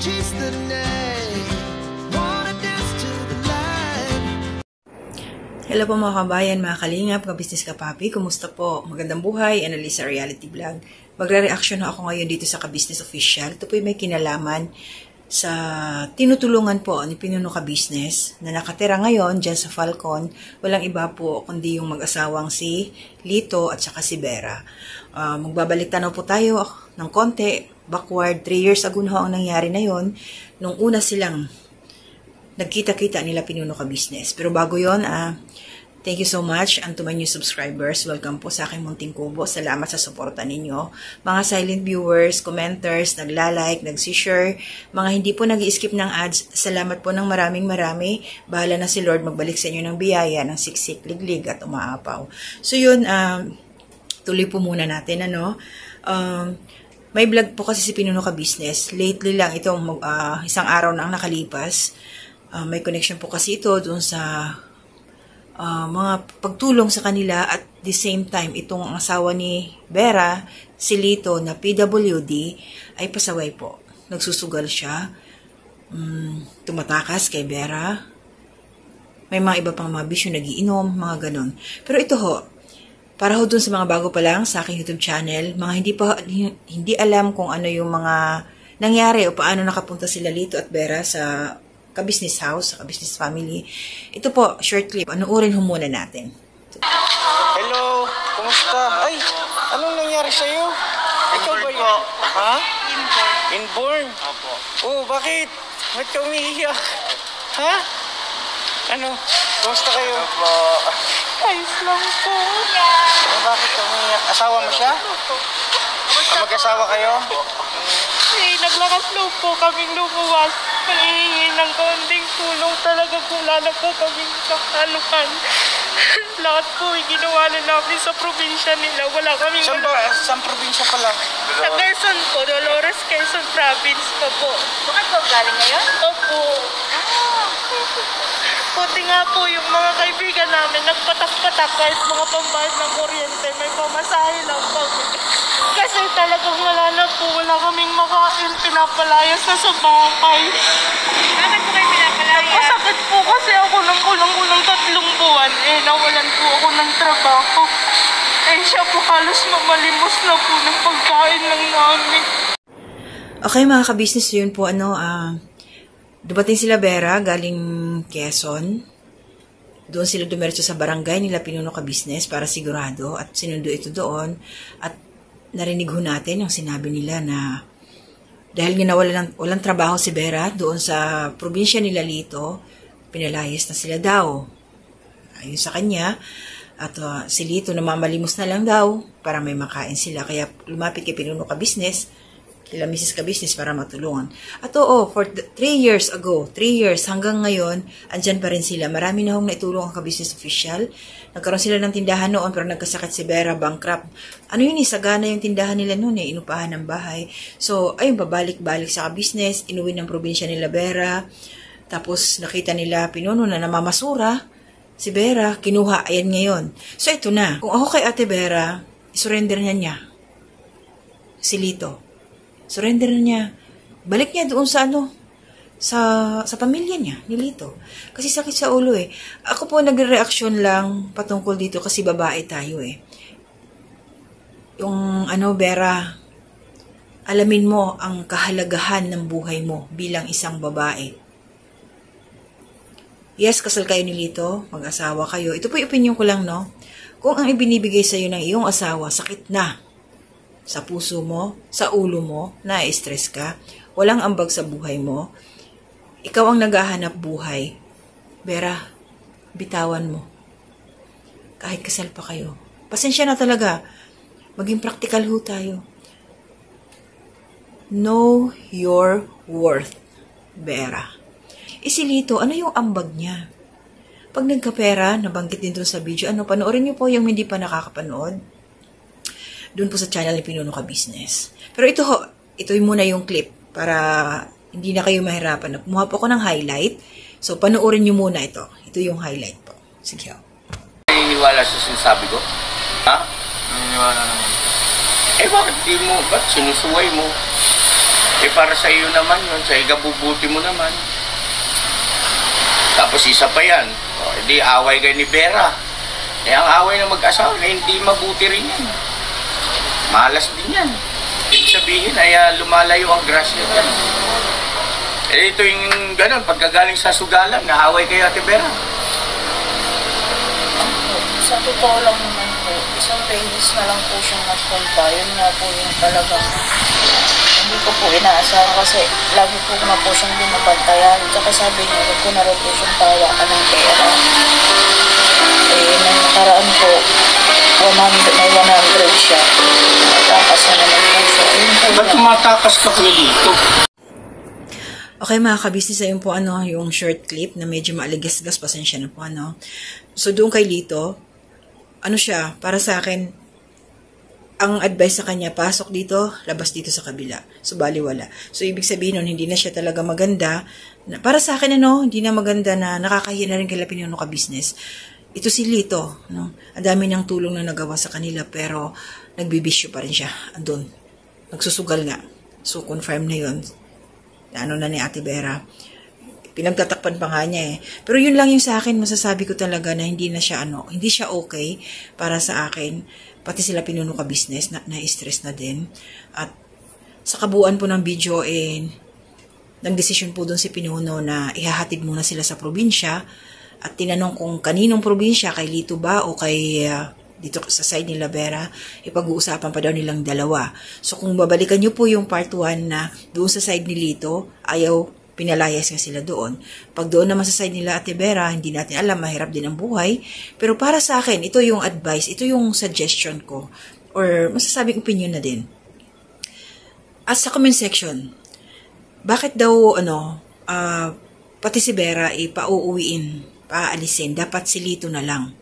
chase the night, wanna dance to the light. Hello po mga kabayan, mga kalingap, ka-business ka-papi, kumusta po? Magandang buhay, Annalisa Reality Vlog. Magre-reaction na ako ngayon dito sa ka-business official. Ito po may kinalaman sa tinutulungan po ni Pinuno Ka-Business na nakatira ngayon dyan sa Falcon. Walang iba po kundi yung mag-asawang si Lito at saka si Vera. Magbabalik tanaw po tayo ng konti, backward, 3 years ago na ang nangyari na yon nung una silang nagkita-kita nila Pinuno Ka-Business. Pero bago yon, thank you so much and to my new subscribers. Welcome po sa aking munting kubo. Salamat sa suporta ninyo. Mga silent viewers, commenters, nagla-like, nag-share, mga hindi po nag-i-skip ng ads, salamat po ng maraming. Bahala na si Lord magbalik sa inyo ng biyaya, ng siksik, liglig at umaapaw. So yun, tuloy po muna natin. May vlog po kasi si Pinuno Ka-Business. Lately lang itong isang araw na ang nakalipas. May connection po kasi ito doon sa mga pagtulong sa kanila at the same time itong asawa ni Vera, si Lito na PWD ay pasaway po. Nagsusugal siya, tumatakas kay Vera, may mga iba pang mga bisyo, nagiinom, mga ganon. Pero ito ho, para ho dun sa mga bago pa lang sa aking YouTube channel, mga hindi alam kung ano yung mga nangyari o paano nakapunta sila Lito at Vera sa ka-business house, ka-business family. Ito po, short clip. Anuurin ho muna natin. Hello, kumusta? Ay, anong nangyari sa'yo? Ikaw ba yun? Ha? Inborn. Inborn? Opo. Oh, bakit? Ba't ka umiiyak? Ha? Ano? Kumusta kayo? Opo. Ayos lang po. Bakit ka umiiyak? Asawa mo siya? Mag-asawa kayo? Naglakas loob po kaming lumuwas. Panghihingi ng konting tulong talaga po, lalo po kaming nakalukan. Lahat po ginawa na namin sa probinsya nila. Wala kaming... Saan probinsya pala? Sa Quezon po, Dolores, Quezon Province pa po. Bakit po galing ngayon? Opo. Puti nga po yung mga kaibigan namin, nagpatak-patak kahit mga pambayad ng kuryente, may pamasahe lang po. Kasi talagang wala na po, wala kaming makain, pinapalayas na sa bahay. Bakit po kayo pinapalayas? Masakit po kasi ako ng kulang-kulang 3 buwan, nawalan po ako ng trabaho. Siya po halos mamalimos na po ng pagkain lang namin. Okay mga ka-business, yun po dumating sila Vera galing Quezon. Doon sila dumiretso sa barangay nila Pinuno Ka-Business para sigurado at sinundo ito doon. At narinig ho natin yung sinabi nila na dahil walang trabaho si Vera doon sa probinsya nila Lito, pinalayas na sila daw. Ayun sa kanya. At si Lito namamalimos na lang daw para may makain sila. Kaya lumapit kay Pinuno Ka-Business, kila Mrs. Ka-Business para matulungan. At for 3 years ago, 3 years hanggang ngayon, andyan pa rin sila. Marami na hong naitulong ang ka-business official. Nagkaroon sila ng tindahan noon pero nagkasakit si Vera, bankrupt. Ano yun sagana yung tindahan nila noon inupahan ng bahay. So, ayun, babalik-balik sa ka-business, inuwi ng probinsya nila Vera. Tapos nakita nila Pinuno na namamasura. Si Vera, kinuha, ayan ngayon. So, ito na. Kung ako kay Ate Vera, isurrender niya si Lito. Surrender niya. Balik niya doon sa sa pamilya niya, ni Lito. Kasi sakit sa ulo Ako po nagre-reaction lang patungkol dito kasi babae tayo Yung Vera, alamin mo ang kahalagahan ng buhay mo bilang isang babae. Yes, kasal kayo ni Lito, mag-asawa kayo. Ito po yung opinion ko lang, no? Kung ang ibinibigay sa'yo ng iyong asawa, sakit na sa puso mo, sa ulo mo, na-stress ka, walang ambag sa buhay mo, ikaw ang naghahanap buhay, Vera, bitawan mo. Kahit kasal pa kayo. Pasensya na talaga. Maging practical ho tayo. Know your worth, Vera. Si Lito, ano yung ambag niya? Pag nagkapera, nabanggit din doon sa video, panoorin niyo po yung hindi pa nakakapanood. Doon po sa channel ni Pinuno Ka-Business. Pero ito muna yung clip para hindi na kayo mahirapan. Kumuha po ako ng highlight. So, panoorin nyo muna ito. Ito yung highlight po. Sige ho. Naniniwala sa sinasabi ko? Ha? Naniniwala naman. Bakit di mo? Ba't sinusuway mo? Eh para sa iyo naman yun, sa igabubuti mo naman. Tapos isa pa yan, hindi away kayo ni Vera. Eh ang away ng mag-asawa, hindi mabuti rin yan. Malas din yan. Ibig sabihin ay lumalayo ang grasya dyan. Eh ito yung gano'n, pagkagaling sa sugalan, naaway kayo Ate Vera. Sa totoo lang naman po, isang beses na lang po siyang nagpunta. Yun nga po yung talagang hindi ko po inaasahan kasi lagi po na po siyang binabantayan. Tsaka sabi niya, huwag ko na rin po siyang tawakan ng pera. Eh, nang nakaraan po, 100 siya. Natakas na naman po siya. Yun po Ba't tumatakas ka kuya dito? Okay mga kabisnes, ayun po yung short clip na medyo maaligas-gas, pasensya na po So doon kay Lito, siya, para sa akin, ang advice sa kanya, pasok dito, labas dito sa kabila. So baliwala. So ibig sabihin nun, hindi na siya talaga maganda. Para sa akin hindi na maganda na nakakahiya na rin kay Pinuno ka business. Ito si Lito, Ang dami niyang tulong na nagawa sa kanila, pero nagbibisyo pa rin siya. Andun. Nagsusugal nga. So confirm na yun. Na ni Ate Vera. Pinagtatakpan pa nga niya Pero yun lang yung sa akin, masasabi ko talaga na hindi na siya hindi siya okay para sa akin. Pati sila Pinuno ka business, na-stress na din. At sa kabuuan po ng video, nagdesisyon po doon si Pinuno na ihahatid muna sila sa probinsya. At tinanong kung kaninong probinsya, kay Lito ba o kay dito sa side nila Vera, ipag-uusapan pa daw nilang dalawa. So kung babalikan nyo po yung part 1 na doon sa side ni Lito, pinalayas nga sila doon. Pag doon naman sa side nila Ate Vera, hindi natin alam, mahirap din ang buhay. Pero para sa akin, ito yung advice, ito yung suggestion ko, or masasabing opinion na din. At sa comment section, bakit daw, pati si Vera, pauuwiin, paalisin, dapat si Lito na lang.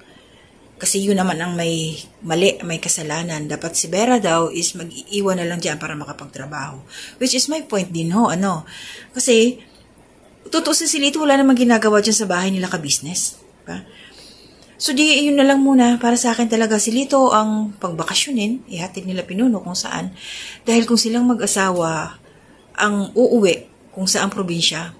Kasi yun naman ang may mali, may kasalanan. Dapat si Vera daw is mag-iiwan na lang dyan para makapagtrabaho. Which is my point din Kasi, tutusin si Lito, wala namang ginagawa dyan sa bahay nila ka-business. Diba? So, yun na lang muna. Para sa akin talaga, si Lito ang pagbakasyonin, ihatid nila Pinuno kung saan. Dahil kung silang mag-asawa ang uuwi kung saan probinsya,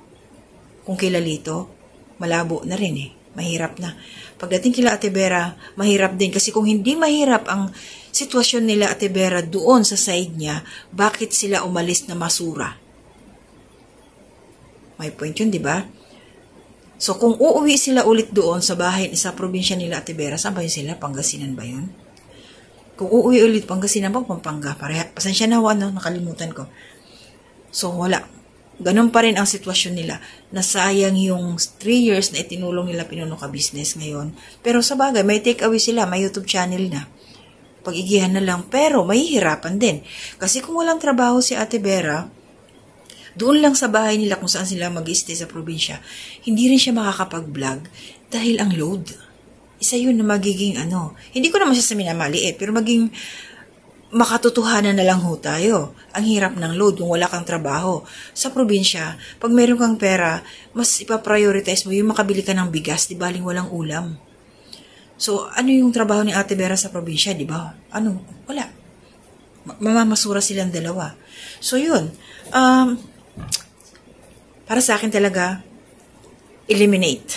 kung kila Lito, malabo na rin mahirap na. Pagdating kila Ate Vera, mahirap din. Kasi kung hindi mahirap ang sitwasyon nila Ate Vera doon sa side niya, bakit sila umalis na masura? May point yun, di ba? So, kung uuwi sila ulit doon sa bahay, sa probinsya nila Ate Vera, saan ba yun sila? Pangasinan ba yun? Kung uuwi ulit, Pangasinan ba? Pampanga. Pasensya na nakalimutan ko. So, wala. Ganun pa rin ang sitwasyon nila. Nasayang yung 3 years na itinulong nila Pinuno ka business ngayon. Pero sa bagay, may take away sila, may YouTube channel na. Pag-igihan na lang. Pero mahihirapan din. Kasi kung walang trabaho si Ate Vera, doon lang sa bahay nila kung saan sila mag-stay sa probinsya, hindi rin siya makakapag-vlog dahil ang load. Isa yun na magiging Hindi ko naman siya sa minamaliit, pero maging makatotohanan na lang tayo. Ang hirap ng load kung wala kang trabaho. Sa probinsya, pag meron kang pera, mas ipaprioritize mo yung makabili ka ng bigas, di baling walang ulam. So, ano yung trabaho ni Ate Vera sa probinsya, di ba? Wala. Mamamasura silang dalawa. So, yun. Para sa akin talaga, eliminate.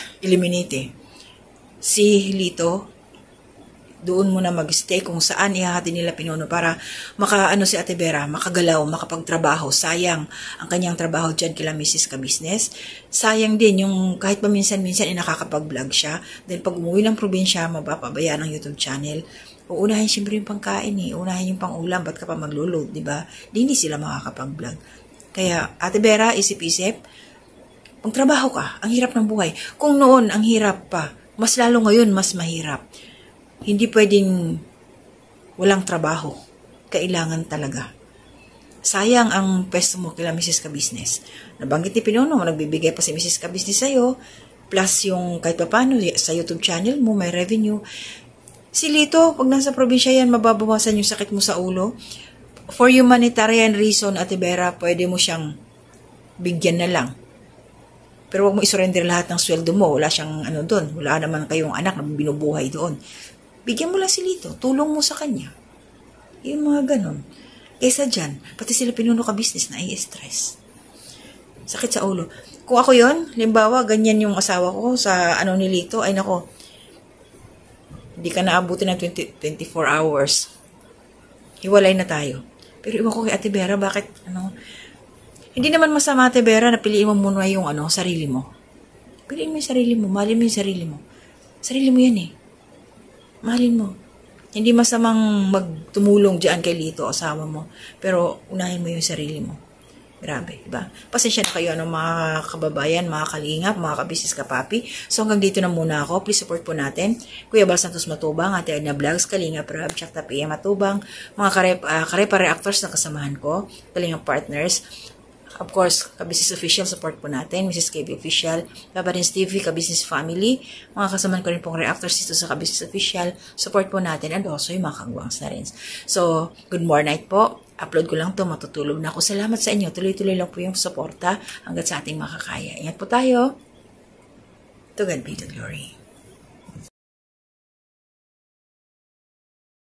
Si Lito, doon muna mag-stay kung saan ihahati nila Pinuno para si Ate Vera, makagalaw, makapagtrabaho. Sayang ang kanyang trabaho dyan kila Mrs. Ka-Business. Sayang din yung kahit paminsan-minsan nakakapag-vlog siya. Then pag umuwi ng probinsya, mapapabayaan ng YouTube channel. Uunahin siyempre yung pangkain Unahin yung pang-ulam, ba't ka pa maglo-load, di ba? Hindi sila makakapag-vlog. Kaya, Ate Vera, isip-isip, magtrabaho ka. Ang hirap ng buhay. Kung noon, ang hirap pa, mas lalo ngayon, mas mahirap. Hindi pwedeng walang trabaho. Kailangan talaga. Sayang ang pwesto mo kila Mrs. Ka-Business. Nabanggit ni Pinuno, nagbibigay pa si Mrs. Ka-Business sa'yo, plus yung kahit pa paano, sa YouTube channel mo, may revenue. Si Lito, pag nasa probinsya yan, mababawasan yung sakit mo sa ulo. For humanitarian reason, Ate Vera, pwede mo siyang bigyan na lang. Pero huwag mo isurrender lahat ng sweldo mo. Wala siyang doon. Wala naman kayong anak na binubuhay doon. Bigyan mo lang si Lito. Tulong mo sa kanya. Yung mga ganon. Kesa dyan, pati sila pinuno ka business na stress. Sakit sa ulo. Kung ako yon, limbawa, ganyan yung asawa ko sa ni Lito, ay nako, hindi ka naabutin ng 24 hours. Hiwalay na tayo. Pero iwan ko kay Ate Vera, bakit, hindi naman masama, Ate Vera, na piliin mo muna yung, sarili mo. Piliin mo yung sarili mo, mahalin mo yung sarili mo. Sarili mo yan eh. Mahalin mo. Hindi masamang magtumulong dyan kay Lito, asawa mo. Pero, unahin mo yung sarili mo. Grabe, diba? Pasensya na kayo, mga kababayan, mga kalingap, mga kabisnes kapapi. So, hanggang dito na muna ako. Please support po natin. Kuya Bal Santos Matubang, Ate Edna Vlogs, Kalingap Rab, Chakta PM Matubang, mga karepa reactors na kasamahan ko, Kalingap Partners. Of course, Kabisnes Official, support po natin. Mrs. KB Official, Babarins TV, Kabisnes Family. Mga kasamahan ko rin pong reactors dito sa Kabisnes Official. Support po natin. And also, yung mga kagwangs na rin. So, good morning night po. Upload ko lang to, matutulog na ako. Salamat sa inyo. Tuloy-tuloy lang po yung suporta hanggat sa ating makakaya. Ingat po tayo. To God be the glory.